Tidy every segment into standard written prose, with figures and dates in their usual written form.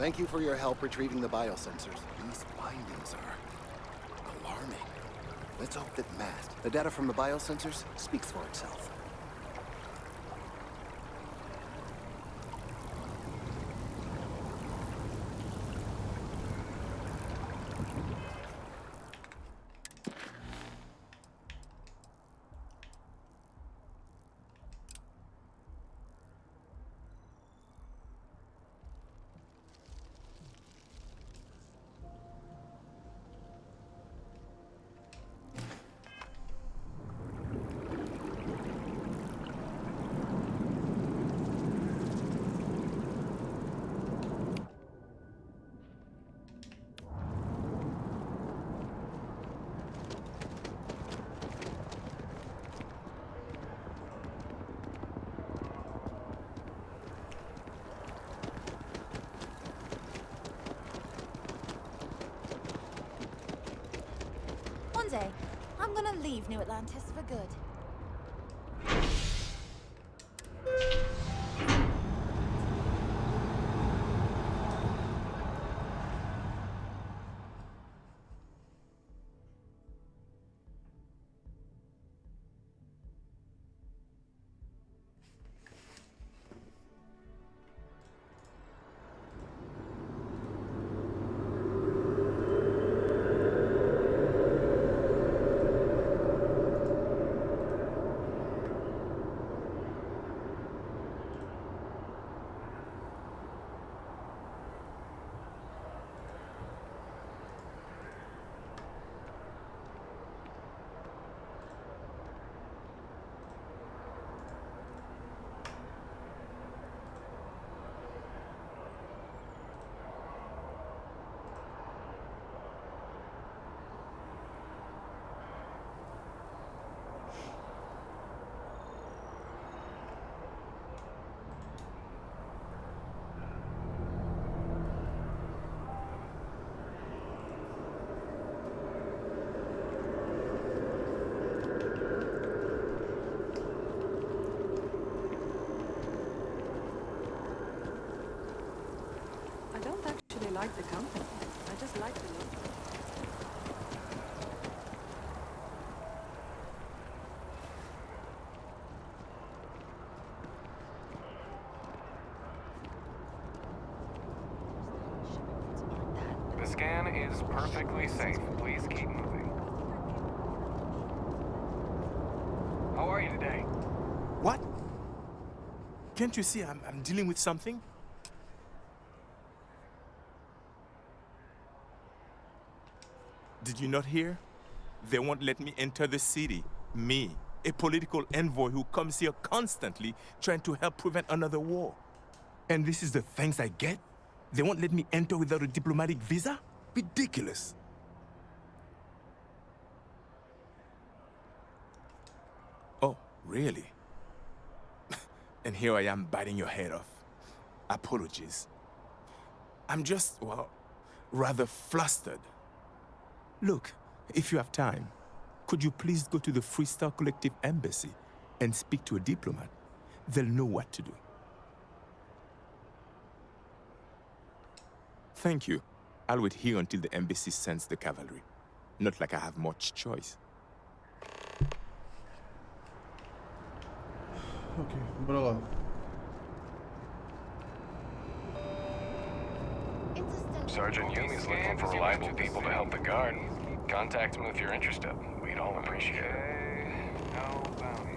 Thank you for your help retrieving the biosensors. These findings are alarming. Let's hope that the data from the biosensors speaks for itself. One day, I'm gonna leave New Atlantis for good. I like the company. I just like the look. The scan is perfectly safe. Please keep moving. How are you today? What? Can't you see I'm dealing with something? Did you not hear? They won't let me enter the city. Me, a political envoy who comes here constantly trying to help prevent another war. And this is the thanks I get? They won't let me enter without a diplomatic visa? Ridiculous. Oh, really? And here I am biting your head off. Apologies. I'm just, well, rather flustered. Look, if you have time, could you please go to the Freestar Collective Embassy and speak to a diplomat? They'll know what to do. Thank you. I'll wait here until the embassy sends the cavalry. Not like I have much choice. Ok, bora lá. Sergeant Yumi's looking for reliable people to help the guard. Contact him if you're interested. We'd all appreciate it. No bounty.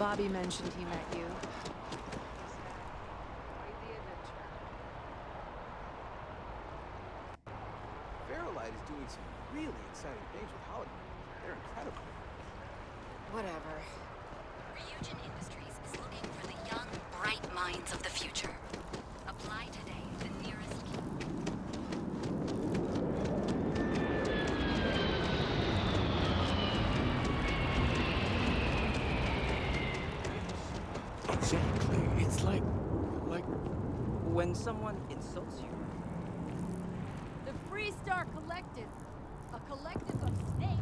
Bobby mentioned he met you. Fairlight is doing some really exciting things with holiday. They're incredible. Whatever. Ryujin Industries is looking for the young, bright minds of the future. Apply today at the nearest... Exactly. It's like... When someone insults you. The Free Star Collective. A collective of snakes.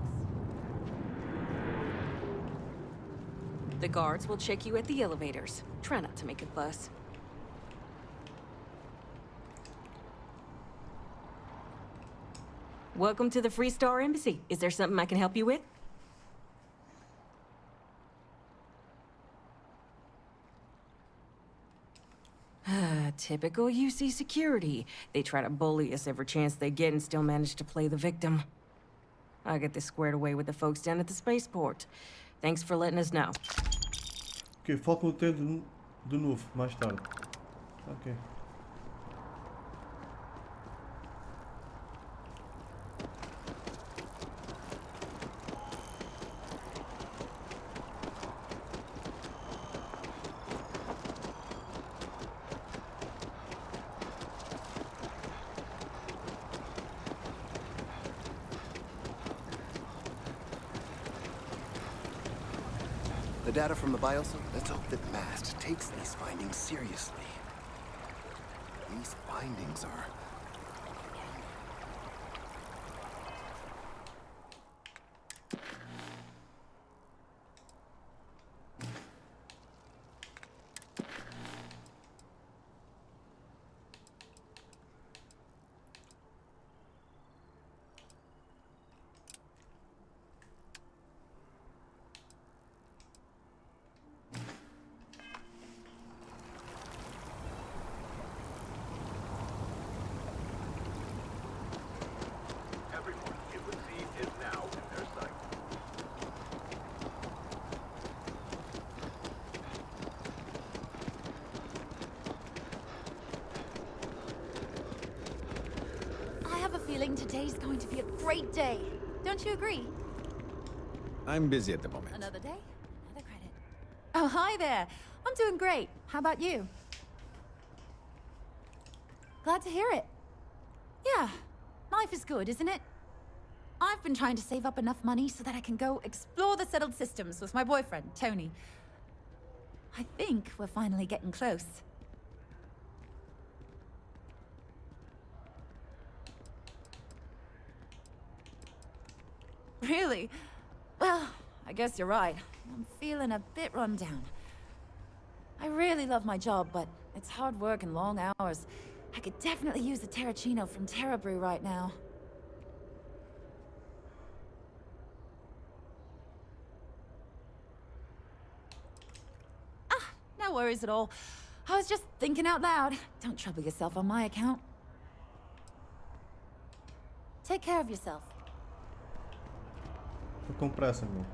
The guards will check you at the elevators. Try not to make a fuss. Welcome to the Free Star Embassy. Is there something I can help you with? Typical UC security. They try to bully us every chance they get and still manage to play the victim. I'll get this squared away with the folks down at the spaceport. Thanks for letting us know. Ok, foco no treino do novo, mais tarde. Ok. The data from the biosensor? Let's hope that Mast takes these findings seriously. These findings are... Feeling today's going to be a great day. Don't you agree? I'm busy at the moment. Another day, another credit. Oh, hi there. I'm doing great. How about you? Glad to hear it. Yeah, life is good, isn't it? I've been trying to save up enough money so that I can go explore the settled systems with my boyfriend, Tony. I think we're finally getting close. Really? Well, I guess you're right. I'm feeling a bit run down. I really love my job, but it's hard work and long hours. I could definitely use a Terracino from Terra Brew right now. Ah, no worries at all. I was just thinking out loud. Don't trouble yourself on my account. Take care of yourself. Tô com pressa, meu.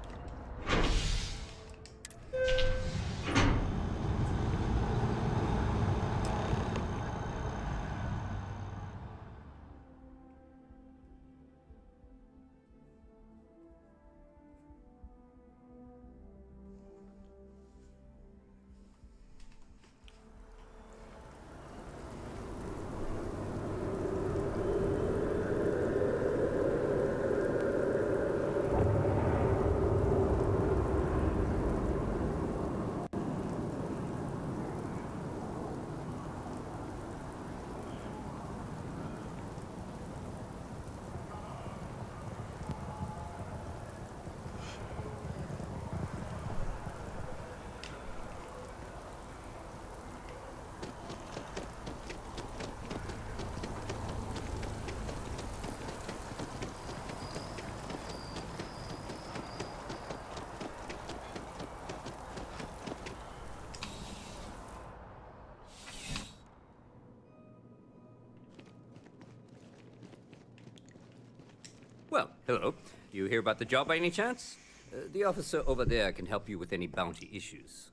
Well, hello. You hear about the job by any chance? The officer over there can help you with any bounty issues.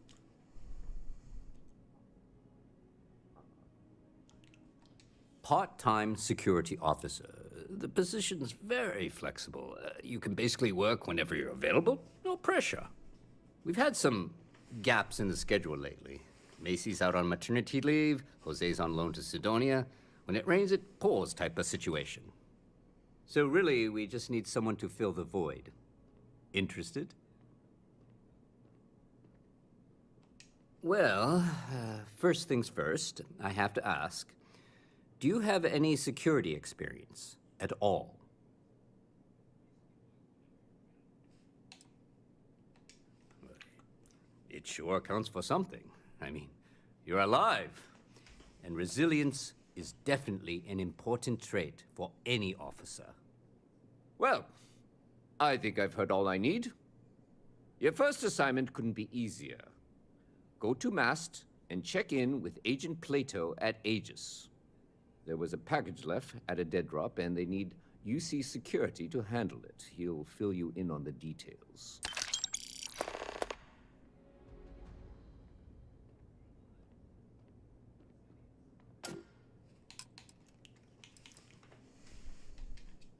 Part-time security officer. The position's very flexible. You can basically work whenever you're available. No pressure. We've had some gaps in the schedule lately. Macy's out on maternity leave. Jose's on loan to Sidonia. When it rains, it pours type of situation. So really, we just need someone to fill the void. Interested? Well, first things first, I have to ask, do you have any security experience at all? It sure counts for something. I mean, you're alive. And resilience is definitely an important trait for any officer. Well, I think I've heard all I need. Your first assignment couldn't be easier. Go to Mast and check in with Agent Plato at Aegis. There was a package left at a dead drop, and they need UC security to handle it. He'll fill you in on the details.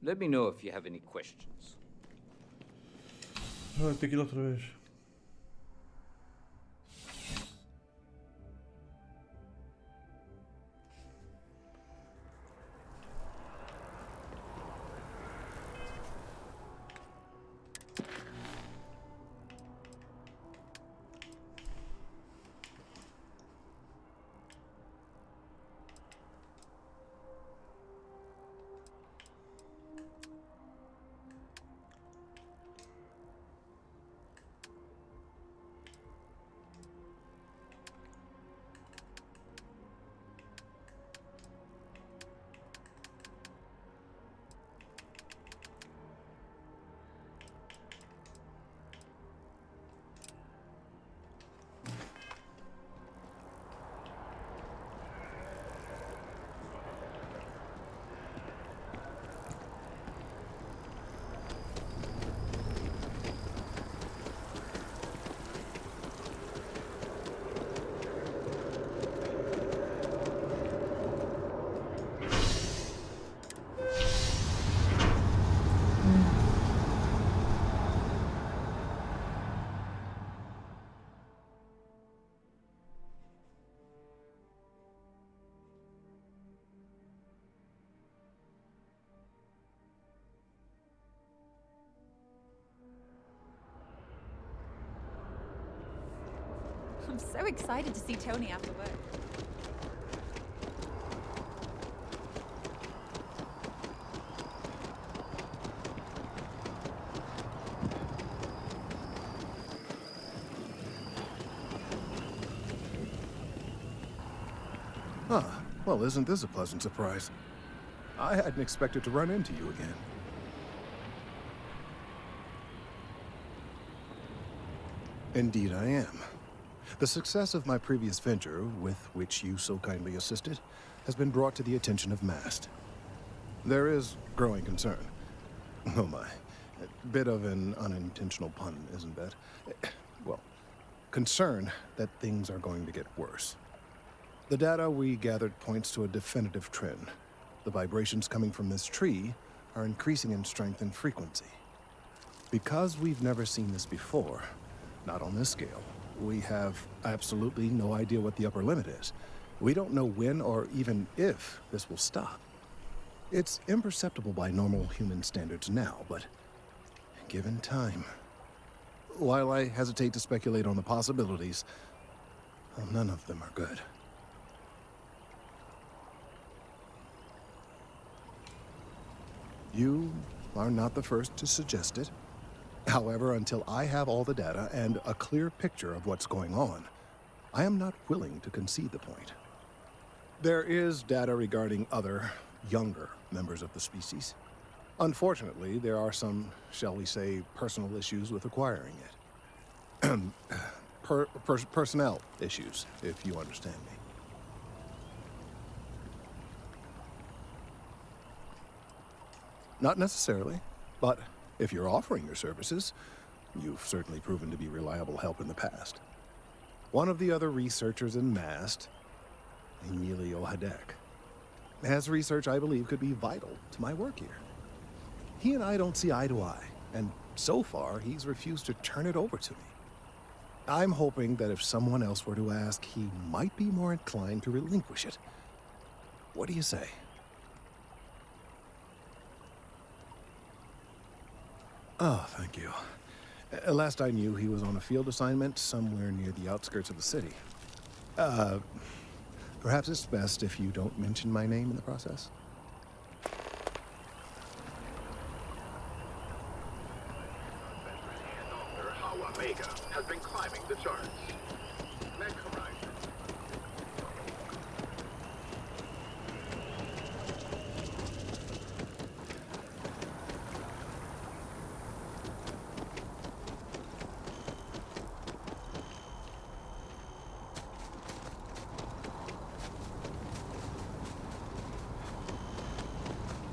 Let me know if you have any questions. Ah, tem que ir outra vez. I'm so excited to see Tony after work. Ah, well, isn't this a pleasant surprise? I hadn't expected to run into you again. Indeed I am. The success of my previous venture, with which you so kindly assisted, has been brought to the attention of Mast. There is growing concern. Oh my. A bit of an unintentional pun, isn't that? Well, concern that things are going to get worse. The data we gathered points to a definitive trend. The vibrations coming from this tree are increasing in strength and frequency. Because we've never seen this before, not on this scale, we have absolutely no idea what the upper limit is. We don't know when or even if this will stop. It's imperceptible by normal human standards now, but given time. While I hesitate to speculate on the possibilities, well, none of them are good. You are not the first to suggest it. However, until I have all the data and a clear picture of what's going on, I am not willing to concede the point. There is data regarding other, younger members of the species. Unfortunately, there are some, shall we say, personal issues with acquiring it. Personnel issues, if you understand me. Not necessarily, but if you're offering your services, You've certainly proven to be reliable help in the past. One of the other researchers in MAST, Emilio Hadek, has research I believe could be vital to my work here. He and I don't see eye to eye, and so far he's refused to turn it over to me. I'm hoping that if someone else were to ask, he might be more inclined to relinquish it. What do you say? Oh, thank you. Last I knew, he was on a field assignment somewhere near the outskirts of the city. Perhaps it's best if you don't mention my name in the process. Omega has been climbing the charts. Next horizon.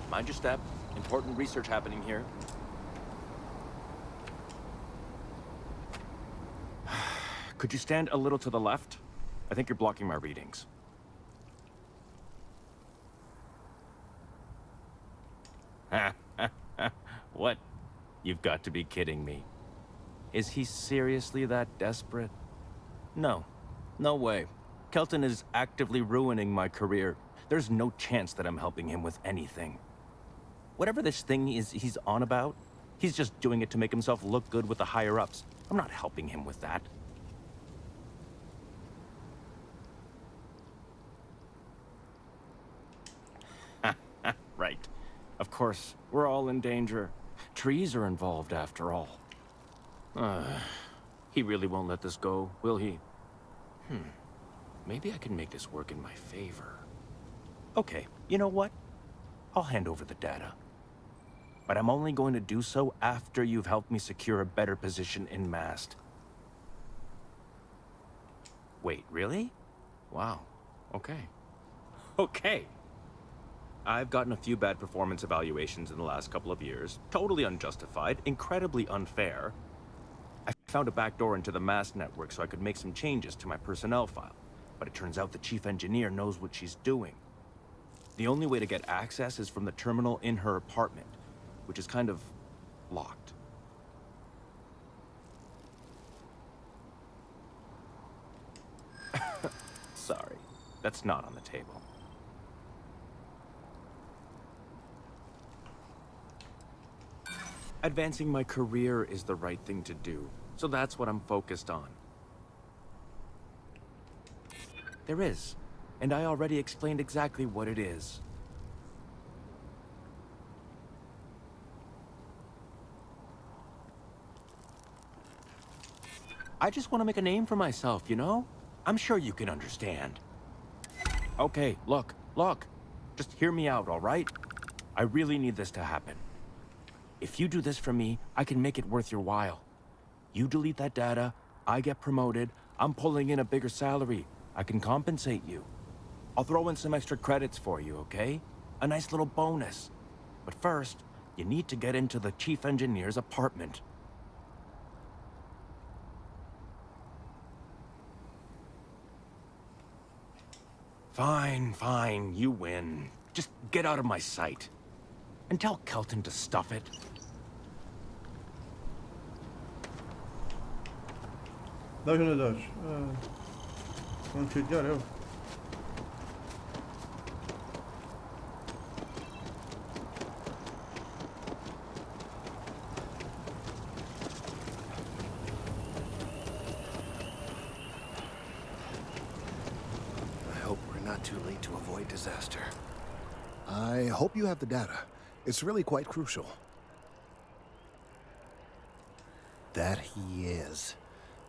Mind your step. Important research happening here. Could you stand a little to the left? I think you're blocking my readings. What? You've got to be kidding me. Is he seriously that desperate? No. No way. Kelton is actively ruining my career. There's no chance that I'm helping him with anything. Whatever this thing is he's on about, he's just doing it to make himself look good with the higher-ups. I'm not helping him with that. Right. Of course, we're all in danger. Trees are involved after all. He really won't let this go, will he? Maybe I can make this work in my favor. Okay, you know what? I'll hand over the data. But I'm only going to do so after you've helped me secure a better position in MAST. Wait, really? Wow. Okay. Okay. I've gotten a few bad performance evaluations in the last couple of years. Totally unjustified, incredibly unfair. I found a backdoor into the MAST network so I could make some changes to my personnel file. But it turns out the chief engineer knows what she's doing. The only way to get access is from the terminal in her apartment, which is kind of locked. Sorry, that's not on the table. Advancing my career is the right thing to do, so that's what I'm focused on. There is, and I already explained exactly what it is. I just want to make a name for myself, you know? I'm sure you can understand. Okay, look. Just hear me out, all right? I really need this to happen. If you do this for me, I can make it worth your while. You delete that data, I get promoted, I'm pulling in a bigger salary. I can compensate you. I'll throw in some extra credits for you, okay? A nice little bonus. But first, you need to get into the chief engineer's apartment. Fine, you win. Just get out of my sight. And tell Kelton to stuff it. Dá os nadadores. Vamos chatear eu. I hope we're not too late to avoid disaster. I hope you have the data. It's really quite crucial. That he is.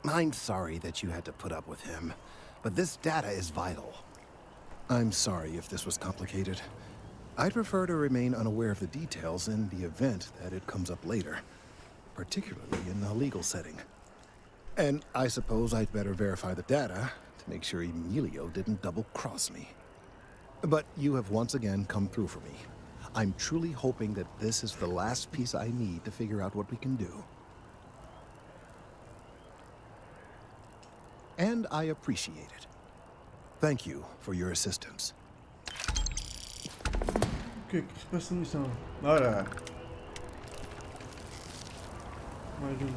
I'm sorry that you had to put up with him, but this data is vital. I'm sorry if this was complicated. I'd prefer to remain unaware of the details in the event that it comes up later, particularly in a legal setting. And I suppose I'd better verify the data to make sure Emilio didn't double-cross me. But you have once again come through for me. I'm truly hoping that this is the last piece I need to figure out what we can do. and I appreciate it. Thank you for your assistance. Que essa missão? Ora. Mais um.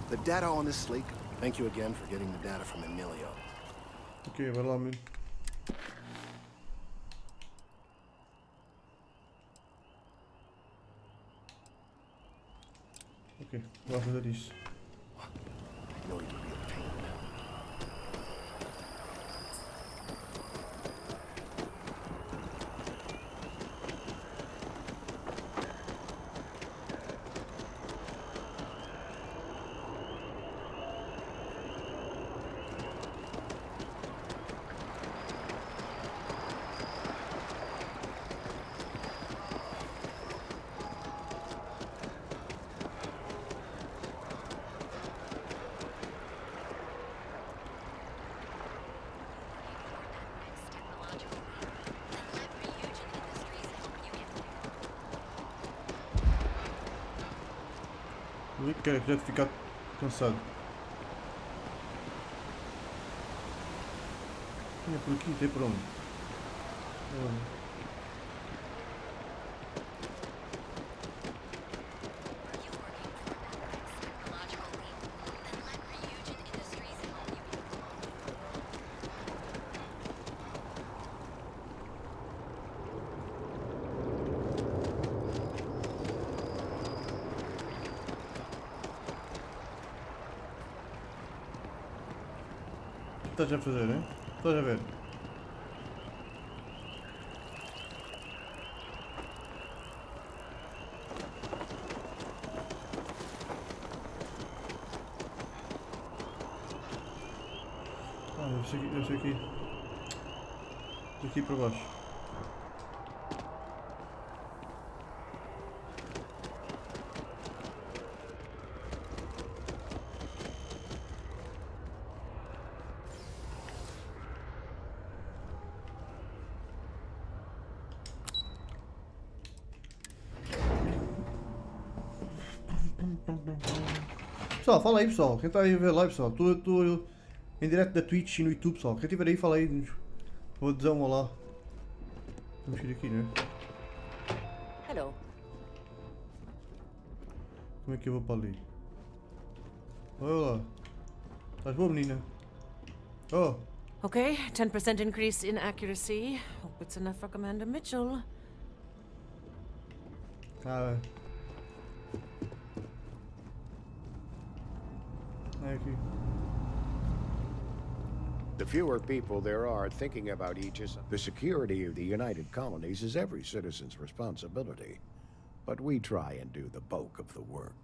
The data on this slate. Thank you again for getting the data from Emilio. Ok, vai lá, mano. Ok, vou fazer isso. I know you would be a pain. Eu quero já ficar cansado. É por aqui, tem por onde? O que estás a fazer, hein? Estás a ver? Ah, deve ser aqui. Daqui para baixo. Pessoal, fala aí, pessoal. Quem está aí a ver live, pessoal? Estou em direto da Twitch e no YouTube, pessoal. Quem estiver aí, fala aí. Vou dizer um olá. Vamos ir aqui, não é? Hello. Como é que eu vou para ali? Olá. Estás boa, menina? Oh. Okay, 10% increase in accuracy. Hope it's enough for Commander Mitchell. Ah, aqui. The fewer people there are thinking about Aegis, the security of the United Colonies is every citizen's responsibility. But we try and do the bulk of the work.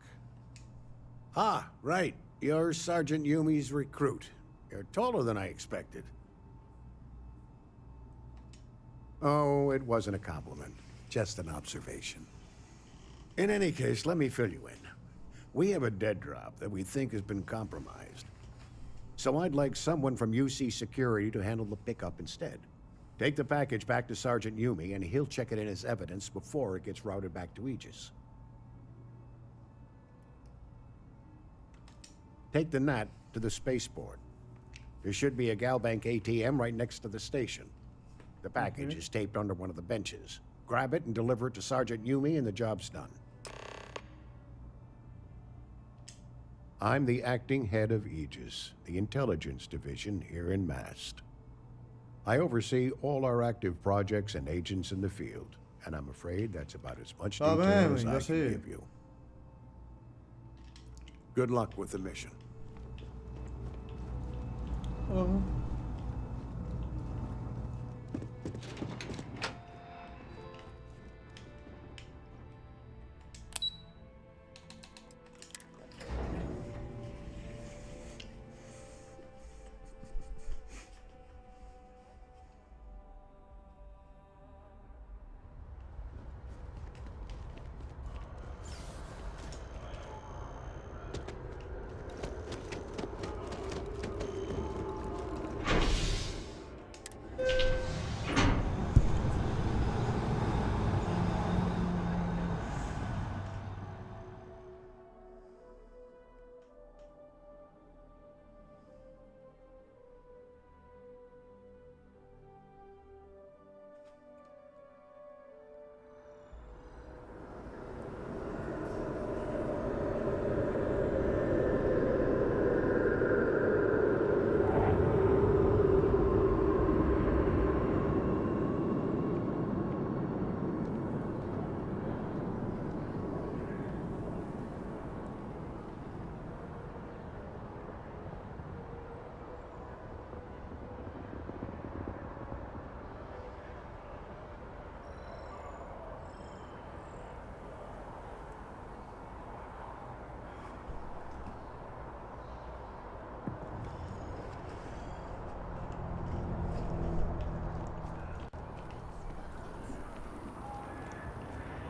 Ah, right. You're Sergeant Yumi's recruit. You're taller than I expected. Oh, it wasn't a compliment. Just an observation. In any case, let me fill you in. We have a dead drop that we think has been compromised. So I'd like someone from UC Security to handle the pickup instead. Take the package back to Sergeant Yumi, and he'll check it in as evidence before it gets routed back to Aegis. Take the NAT to the spaceport. There should be a Galbank ATM right next to the station. The package is taped under one of the benches. Grab it and deliver it to Sergeant Yumi, and the job's done. I'm the acting head of Aegis, the intelligence division here in Mast. I oversee all our active projects and agents in the field, and I'm afraid that's about as much detail as I can give you. Good luck with the mission.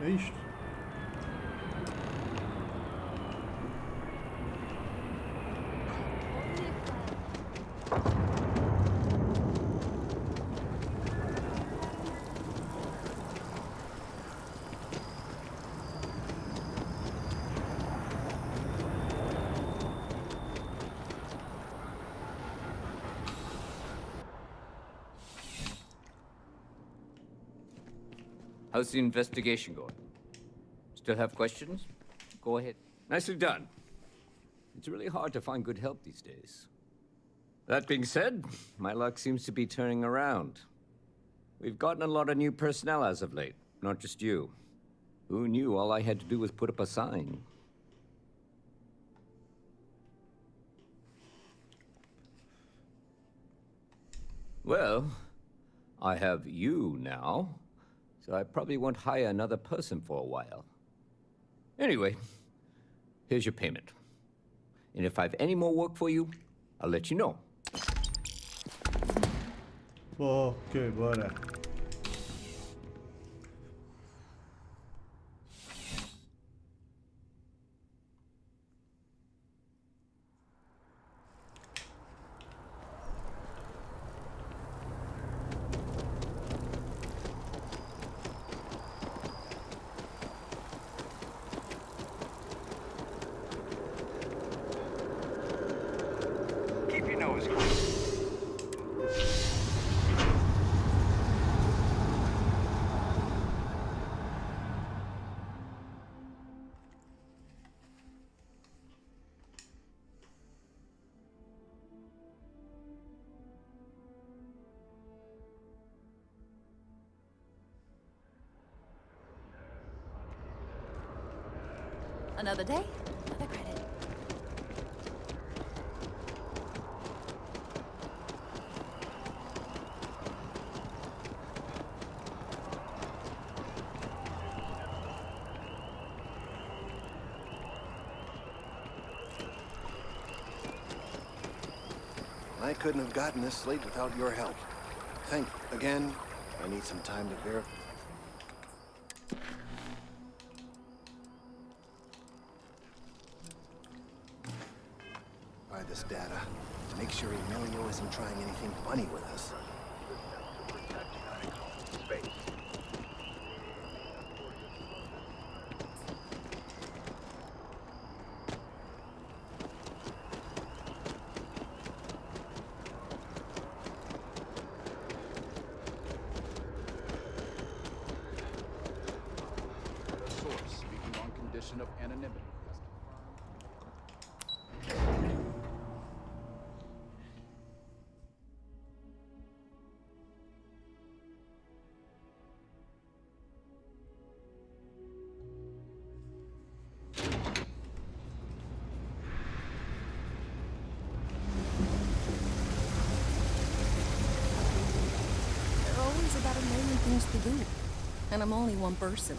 É isto. How's the investigation going? Still have questions? Go ahead. Nicely done. It's really hard to find good help these days. That being said, my luck seems to be turning around. We've gotten a lot of new personnel as of late, not just you. Who knew all I had to do was put up a sign? Well, I have you now, so I probably won't hire another person for a while. Anyway, here's your payment. And if I have any more work for you, I'll let you know. Ok, bora. Keep your nose clean. Another day, another credit. I couldn't have gotten this slate without your help. Thank you. Again, I need some time to verify. This data to make sure Emilio isn't trying anything funny with us. Source speaking on condition of anonymity. About a million things to do, and I'm only one person.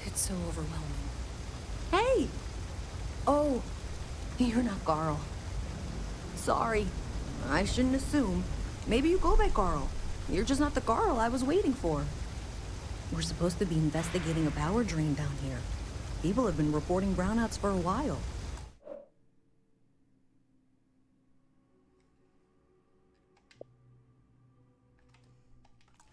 It's so overwhelming. Hey! Oh, you're not Carl. Sorry, I shouldn't assume. Maybe you go by Carl. You're just not the Carl I was waiting for. We're supposed to be investigating a power drain down here. People have been reporting brownouts for a while.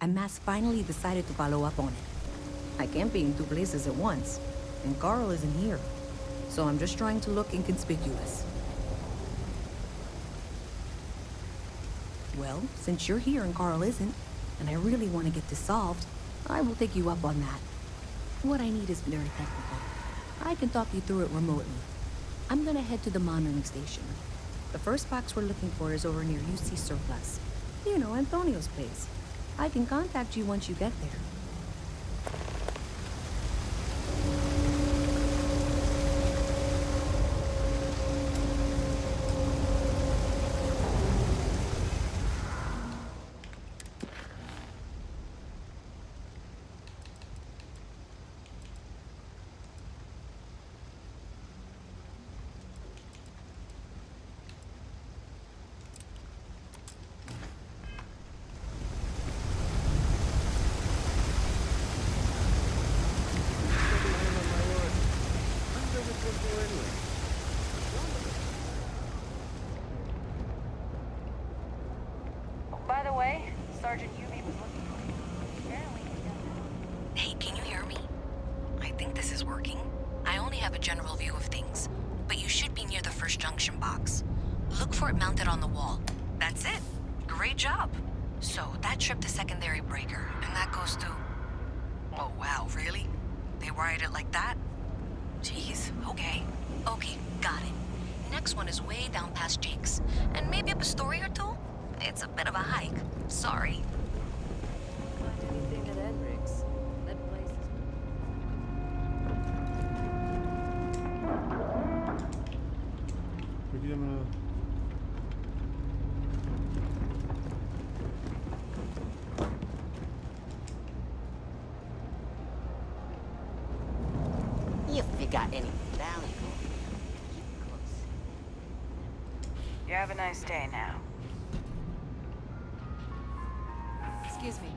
And Mass finally decided to follow up on it. I can't be in two places at once, and Carl isn't here. So I'm just trying to look inconspicuous. Well, since you're here and Carl isn't, and I really want to get this solved, I will take you up on that. What I need is very technical. I can talk you through it remotely. I'm gonna head to the monitoring station. The first box we're looking for is over near UC Surplus. You know, Antonio's place. I can contact you once you get there. is working. I only have a general view of things, but you should be near the first junction box. Look for it mounted on the wall. That's it. Great job. So, that tripped the secondary breaker, and that goes to... Oh, wow, really? They wired it like that? Jeez, okay. Okay, got it. Next one is way down past Jake's, and maybe up a story or two? It's a bit of a hike. Sorry. Find anything at Edric's. That place is... Aqui dá-me... If you got anything valuable, keep it close. You have a nice day now. Excuse me.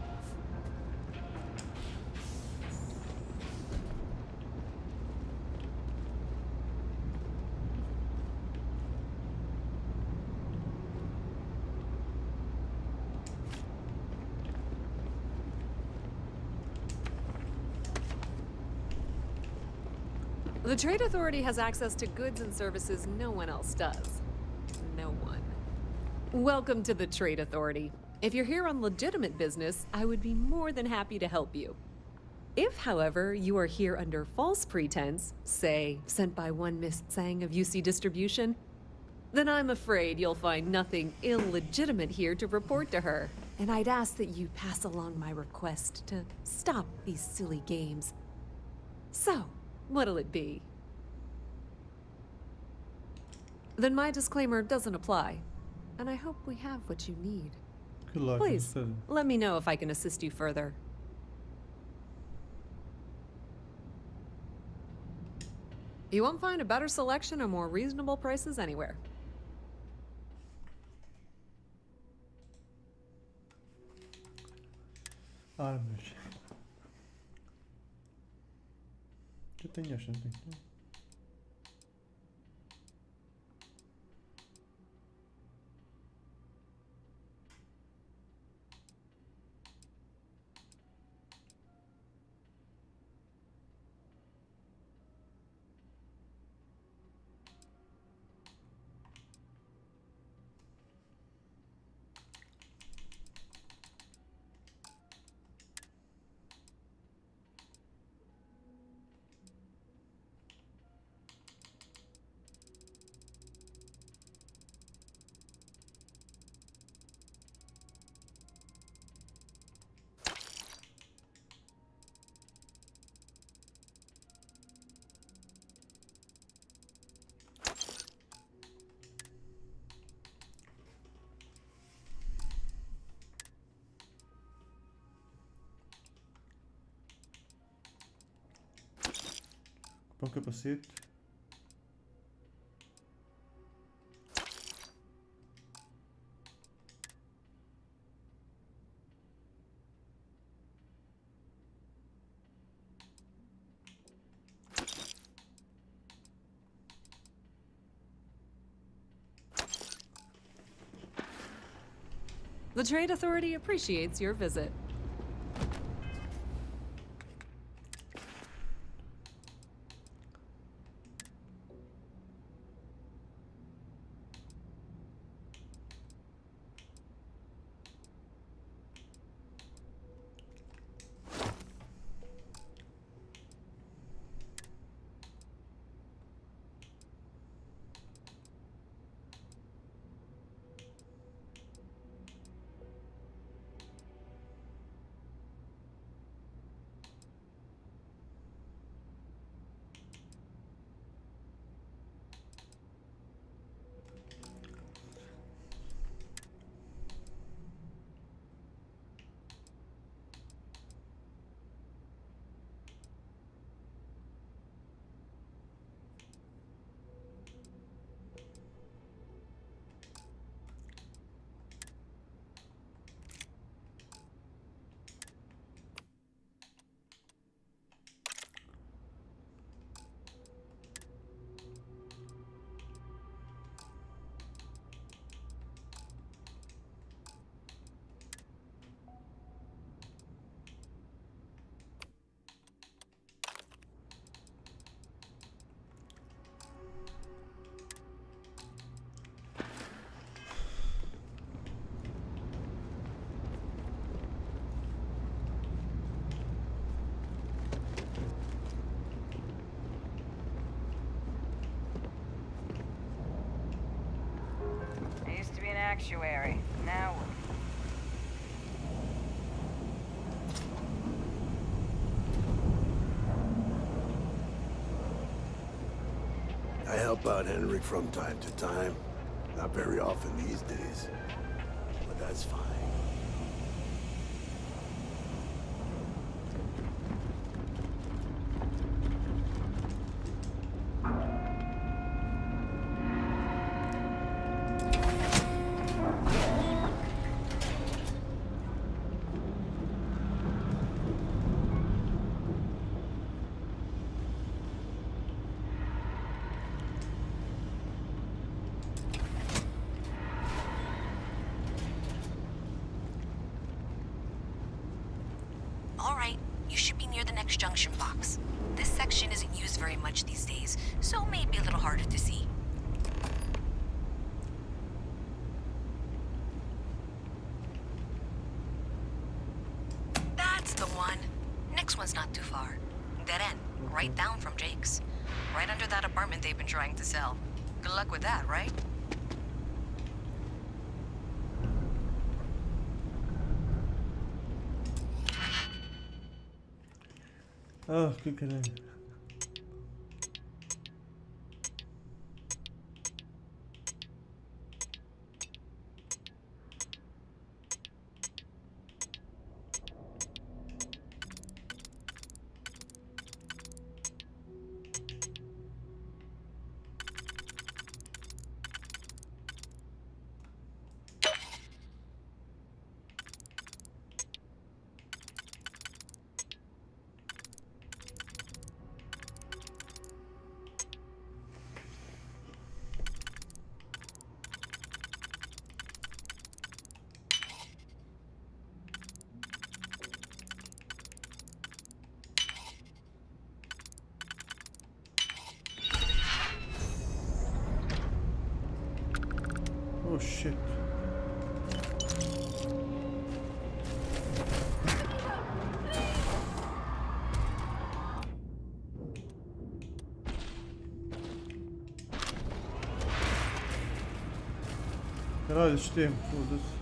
The Trade Authority has access to goods and services no one else does. No one. Welcome to the Trade Authority. If you're here on legitimate business, I would be more than happy to help you. If, however, you are here under false pretense, say, sent by one Miss Tsang of UC Distribution, then I'm afraid you'll find nothing illegitimate here to report to her. And I'd ask that you pass along my request to stop these silly games. So, what'll it be? Then my disclaimer doesn't apply, and I hope we have what you need. Good luck. Please, instead. let me know if I can assist you further. You won't find a better selection or more reasonable prices anywhere. Armas. Já tenho esta, não tenho. Bom capacete. The Trade Authority appreciates your visit. sanctuary. Now I help out Henrik from time to time. Not very often these days. But that's fine. All right, you should be near the next junction box. This section isn't used very much these days, so maybe a little harder to see. That's the one. Next one's not too far. Dead end, right down from Jake's. Right under that apartment they've been trying to sell. Good luck with that, right? Ah, que caralho. Oh shit. Caralho, sistema, foda-se.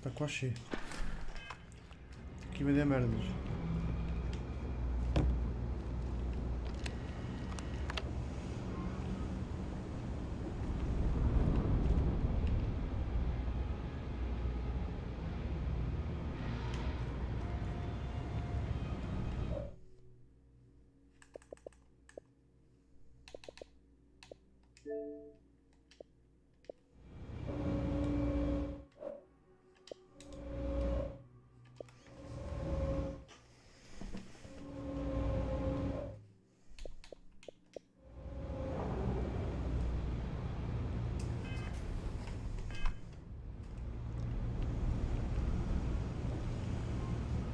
Tá quase cheio. Tem que vender merdas.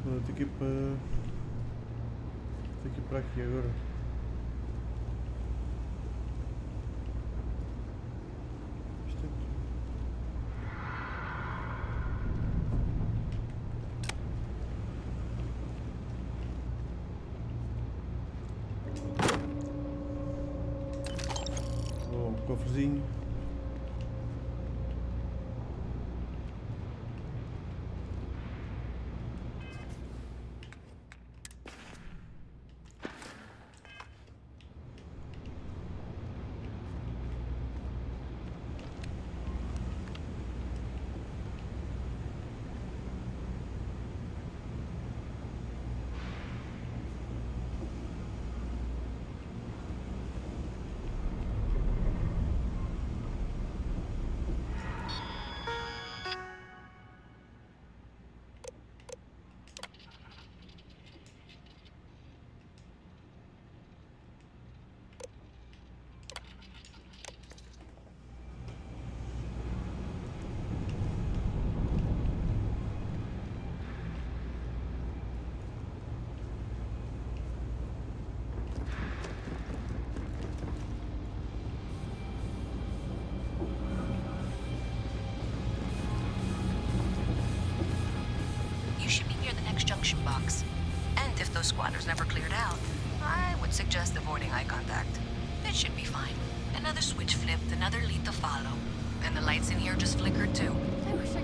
Tenho que ir para... Tenho que ir para aqui agora. Isto é... Oh, cofrezinho. You should be near the next junction box. And if those squatters never cleared out, I would suggest avoiding eye contact. It should be fine. Another switch flipped, another lead to follow. And the lights in here just flickered too.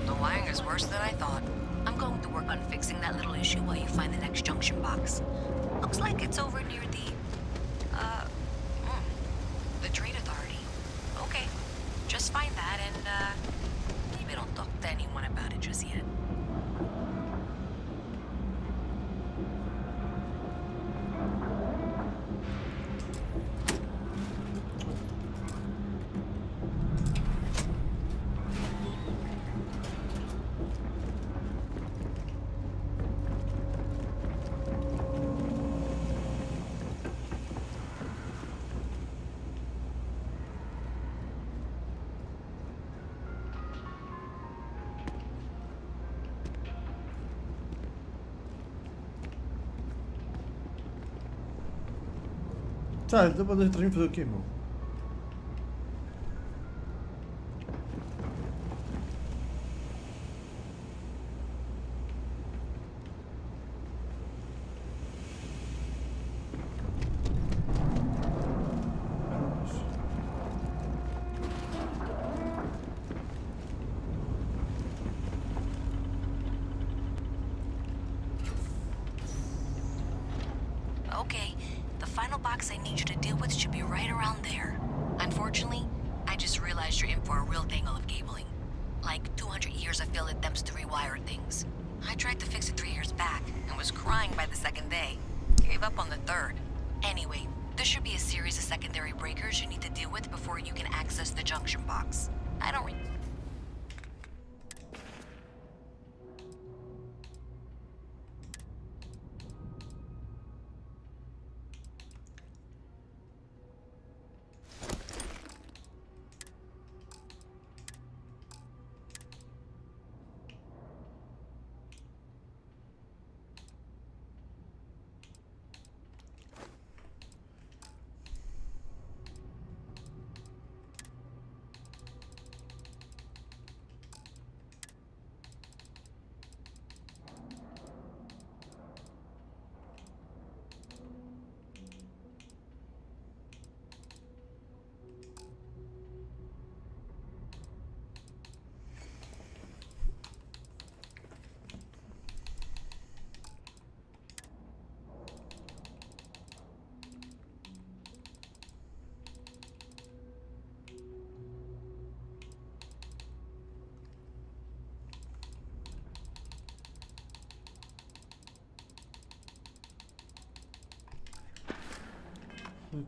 The wiring is worse than I thought. I'm going to work on fixing that little issue while you find the next junction box. Looks like it's over near the Trade Authority. Okay, just find that and, maybe don't talk to anyone about it just yet. Tá, dá para deixar fazer o quê, meu? Okay, the final box I need you to deal with should be right around there. Unfortunately, I just realized you're in for a real tangle of cabling. Like 200 years of field attempts to rewire things. I tried to fix it 3 years back and was crying by the second day. Gave up on the third. Anyway, there should be a series of secondary breakers you need to deal with before you can access the junction box. I don't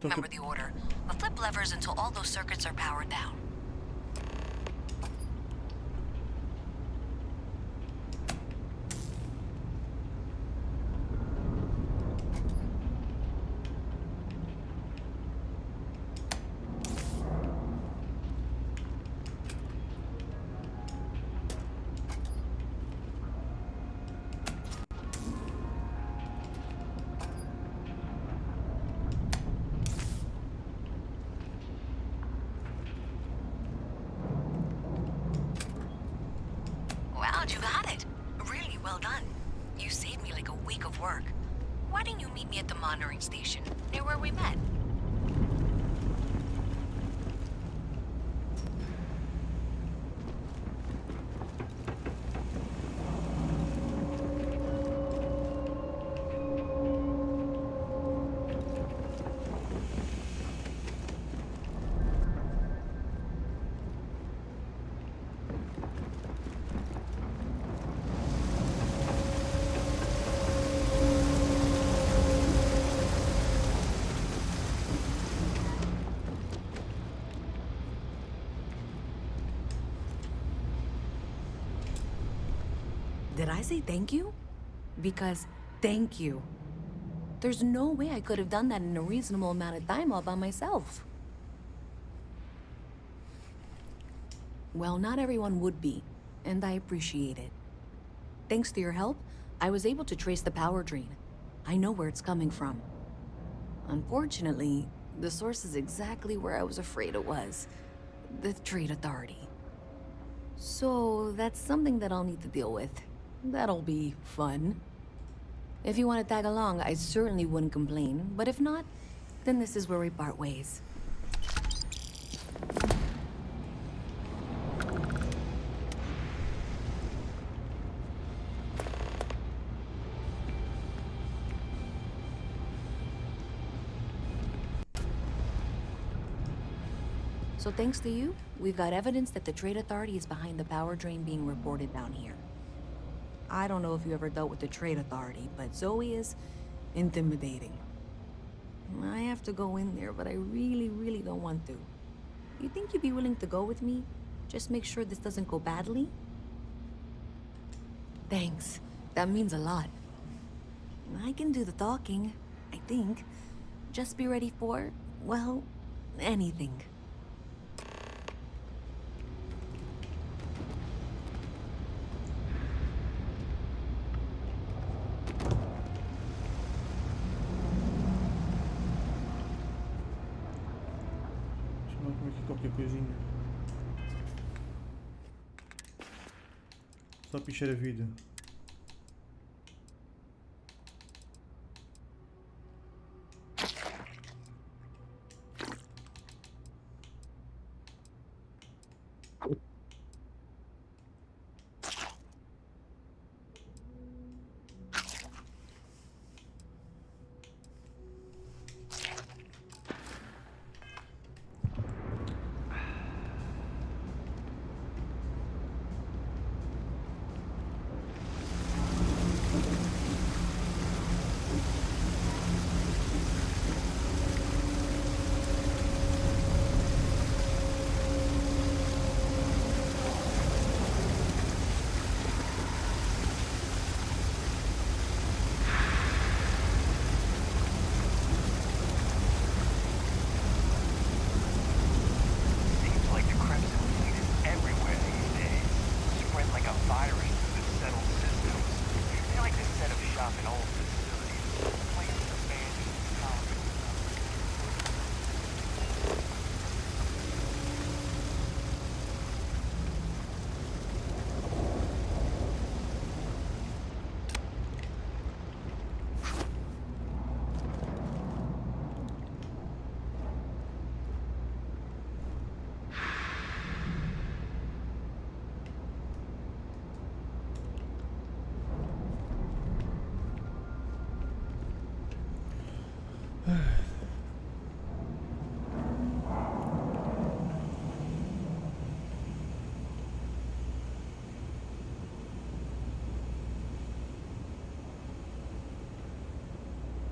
remember the order. But flip levers until all those circuits are powered down. monitoring station, near where we met. Did I say thank you? Because thank you. There's no way I could have done that in a reasonable amount of time all by myself. Well, not everyone would be, and I appreciate it. Thanks to your help, I was able to trace the power drain. I know where it's coming from. Unfortunately, the source is exactly where I was afraid it was. The Trade Authority. So that's something that I'll need to deal with. That'll be fun. If you want to tag along, I certainly wouldn't complain. But if not, then this is where we part ways. So thanks to you, we've got evidence that the Trade Authority is behind the power drain being reported down here. I don't know if you ever dealt with the Trade Authority, but Zoe is intimidating. I have to go in there, but I really don't want to. You think you'd be willing to go with me? Just make sure this doesn't go badly? Thanks. That means a lot. I can do the talking, I think. Just be ready for, well, anything. Qualquer coisinha. Só pichar a vida.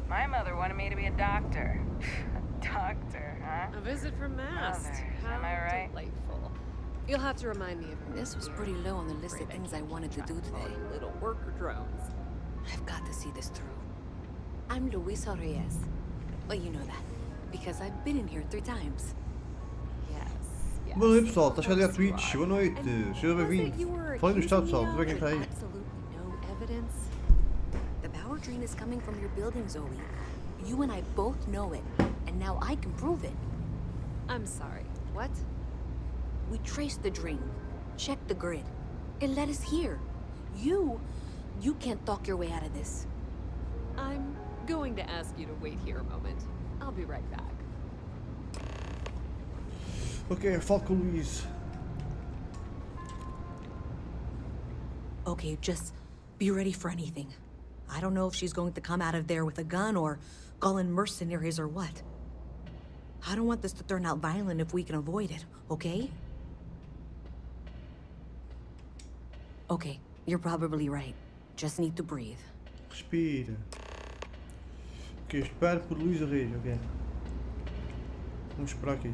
My mother wanted me to be a doctor. A doctor, huh? A visit from Mast. Mother, How am I right? delightful. You'll have to remind me of This was pretty low on the list of things I wanted to do today. little worker drones. I've got to see this through. I'm Luisa Reyes. Well, you know that. Because I've been in here 3 times. Yes. Boa noite pessoal, está a chegar a Twitch, boa noite, seja bem-vindo. Falem no chat pessoal, tudo bem quem está aí? Absolutely no evidence. The power drain is coming from your building, Zoe. You and I both know it, and now I can prove it. I'm sorry. What? We traced the drain, checked the grid. It led us here. You can't talk your way out of this. I'm going to ask you to wait here a moment. I'll be right back. Ok, eu falo com o Luís. Okay, just be ready for anything. I don't know if she's going to come out of there with a gun or call in mercenaries or what. I don't want this to turn out violent if we can avoid it, okay? Okay, you're probably right. Just need to breathe. Respira. Ok, espero por Luís Reis, ok. Vamos esperar aqui.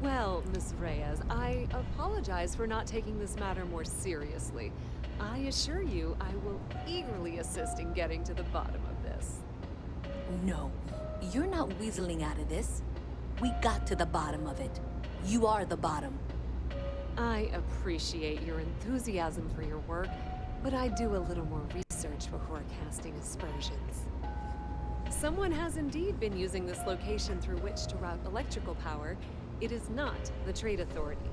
Well, Miss Reyes, I apologize for not taking this matter more seriously. I assure you, I will eagerly assist in getting to the bottom of this. No, you're not weaseling out of this. We got to the bottom of it. You are the bottom. I appreciate your enthusiasm for your work, but I do a little more research before casting aspersions. Someone has indeed been using this location through which to route electrical power. It is not the Trade Authority.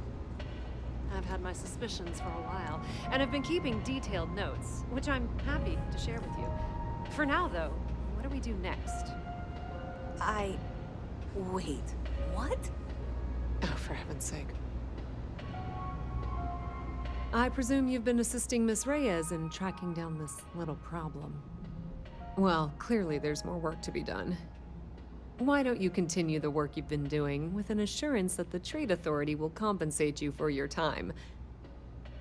I've had my suspicions for a while, and have been keeping detailed notes, which I'm happy to share with you. For now, though, what do we do next? Wait, what? Oh, for heaven's sake. I presume you've been assisting Miss Reyes in tracking down this little problem. Well, clearly there's more work to be done. Why don't you continue the work you've been doing with an assurance that the Trade Authority will compensate you for your time?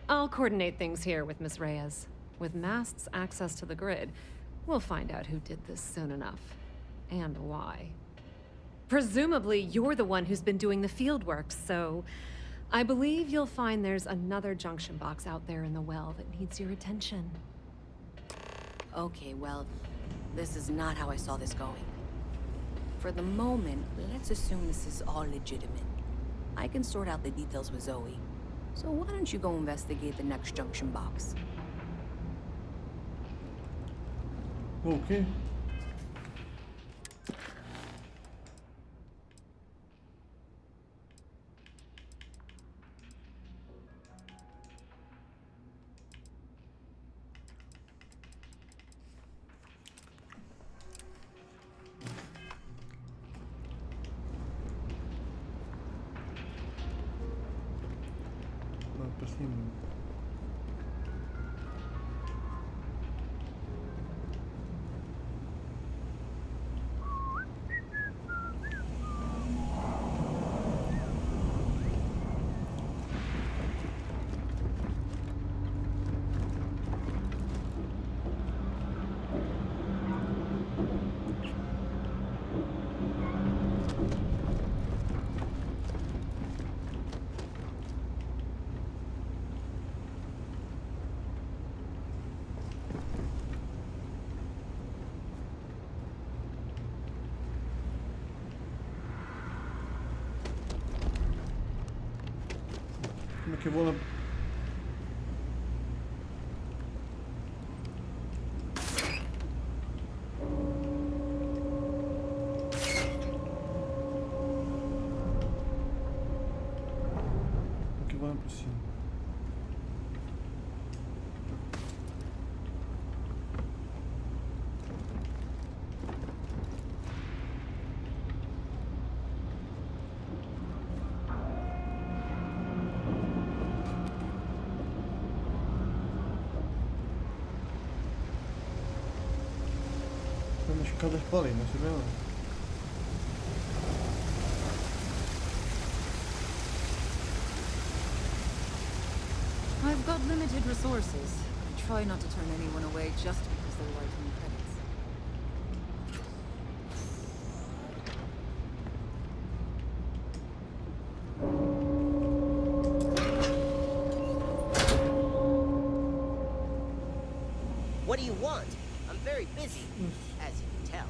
I'll coordinate things here with Miss Reyes. With Mast's access to the grid, we'll find out who did this soon enough. And why. Presumably, you're the one who's been doing the field work, so I believe you'll find there's another junction box out there in the well that needs your attention. Okay, well, this is not how I saw this going. For the moment, let's assume this is all legitimate. I can sort out the details with Zoe. So why don't you go investigate the next junction box? Okay. Para cima. Como é que eu vou lá? Como é que eu vou lá por cima? Umas escadas para ali, não sei bem lá. I've got limited resources. I try not to turn anyone away just because they're writing the credits. What do you want? I'm very busy, as you can tell.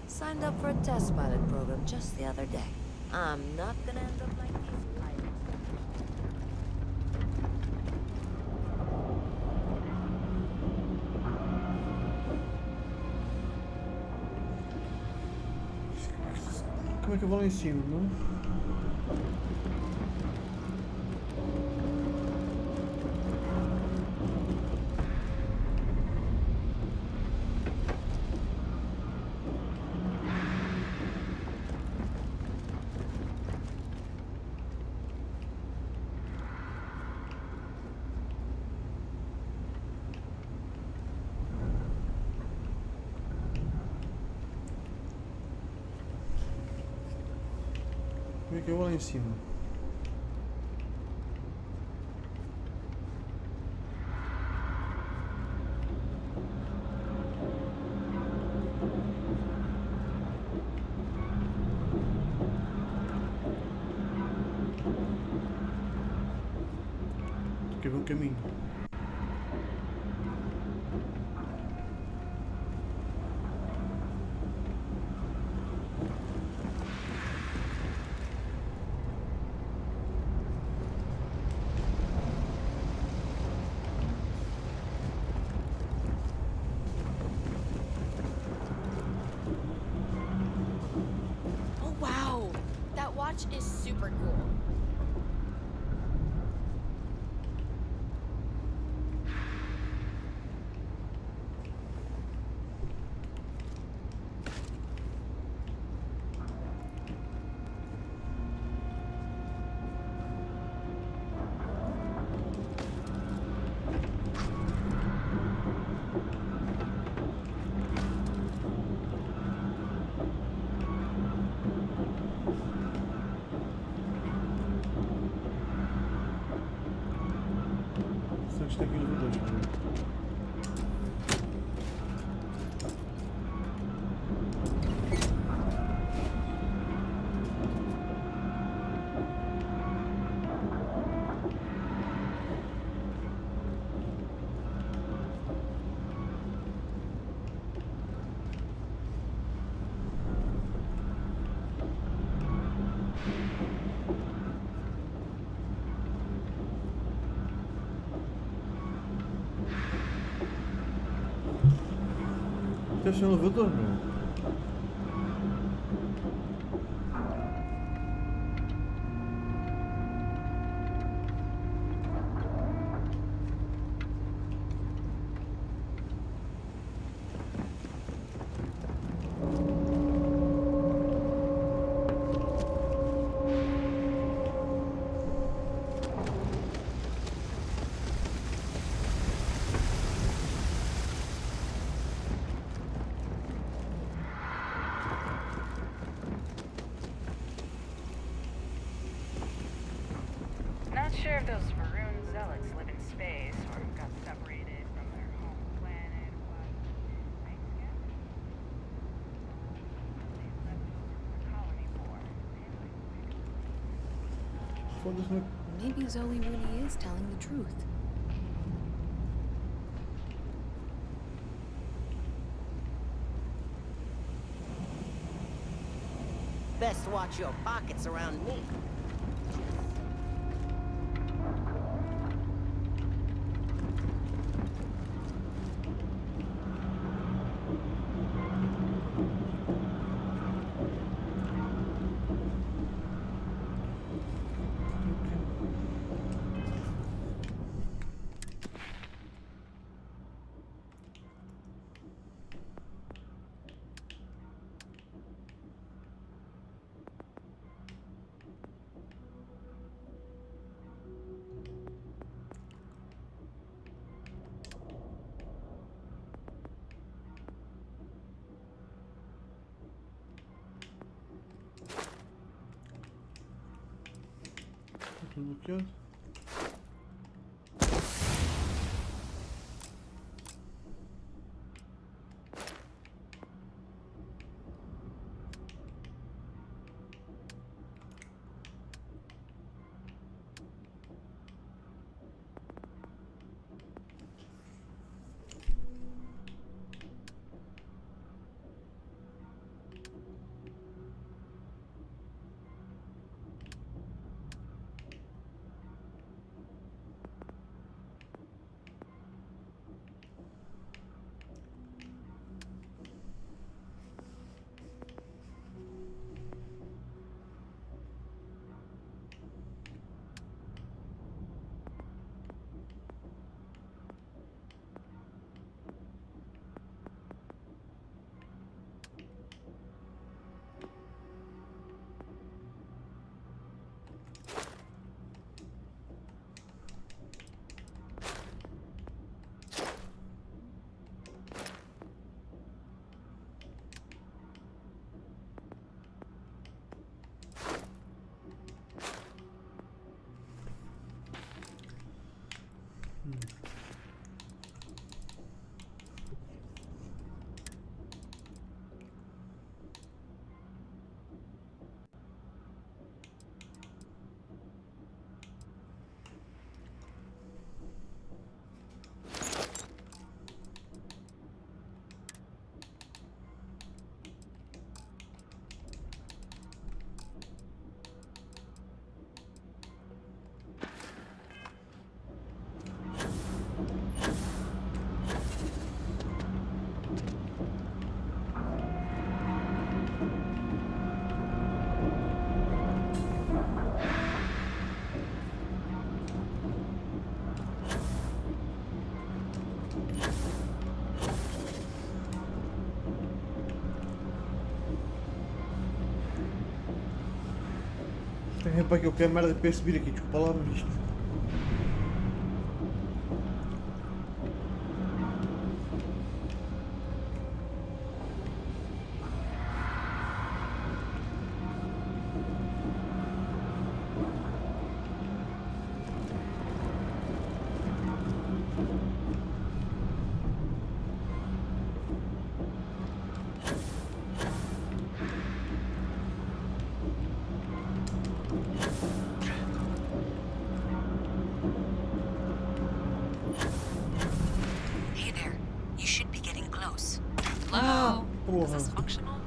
Signed up for a test pilot program just the other day. I'm not gonna end up like these pilots. Como é que eu vou lá em cima, não? é que eu vou lá em cima? Quer ver um caminho? Oh wow! That watch is super cool. Só que está aqui elevador, deixa eu ver. Deve ser um elevador, não é? Not sure if those Varun zealots live in space or got separated from their home planet or what. I guess they left the colony for. Foda-se, não é? Maybe Zoe really is telling the truth. Best watch your pockets around me. Tudo bloqueado. É para que eu quero merda para subir aqui, desculpa lá, mas isto. Is this functional?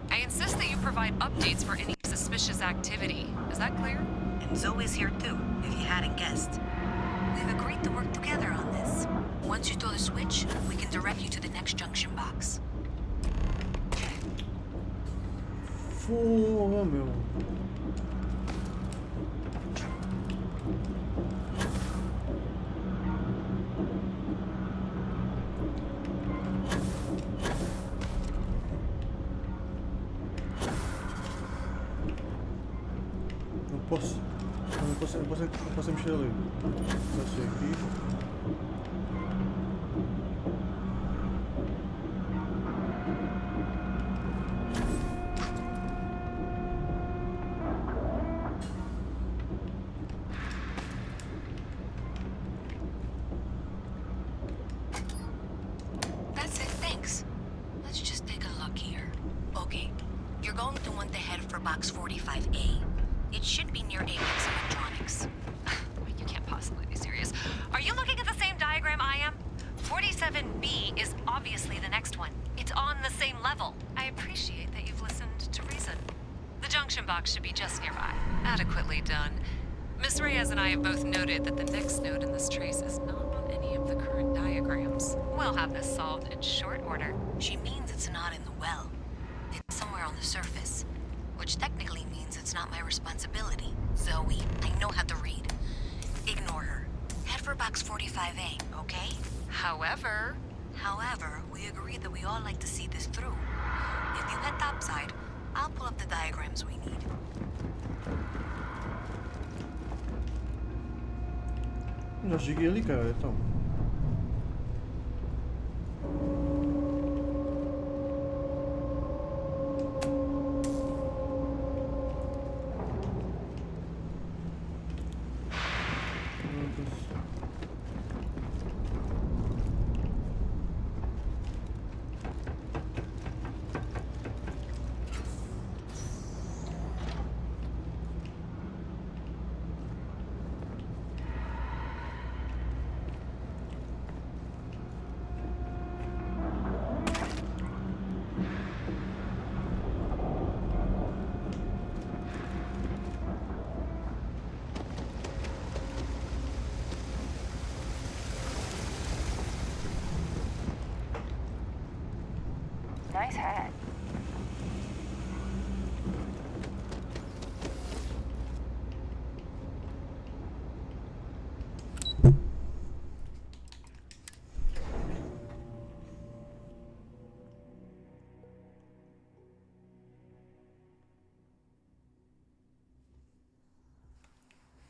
I insist that you provide updates for any suspicious activity. Is that clear? And Zoe's here too, if you hadn't guessed. We've agreed to work together on this. Once you throw the switch, we can direct you to the next junction box. Porra, meu. Não posso mexer ali. Só sei aqui. That's it, thanks. Let's just take a look here. Okay, you're going to want to head for box 45A. It should be near Apex Electronics. You can't possibly be serious. Are you looking at the same diagram I am? 47B is obviously the next one. It's on the same level. I appreciate that you've listened to reason. The junction box should be just nearby. Adequately done. Miss Reyes and I have both noted that the next node in this trace is not on any of the current diagrams. We'll have this solved in short order. She means it's not in the well. It's somewhere on the surface. Which technically means it's not my responsibility. Zoe, I know how to read. Ignore her. Head for box 45A, okay? However, we agreed that we all like to see this through. If you head topside, I'll pull up the diagrams we need. Já cheguei ali, cara, então. Nice hat.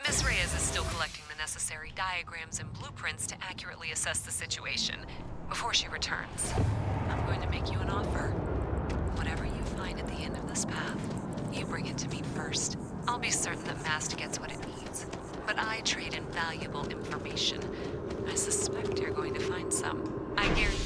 Miss Reyes is still collecting the necessary diagrams and blueprints to accurately assess the situation before she returns. I'm going to make you an offer. Whatever you find at the end of this path, you bring it to me first. I'll be certain that Mast gets what it needs. but I trade in valuable information. I suspect you're going to find some. I guarantee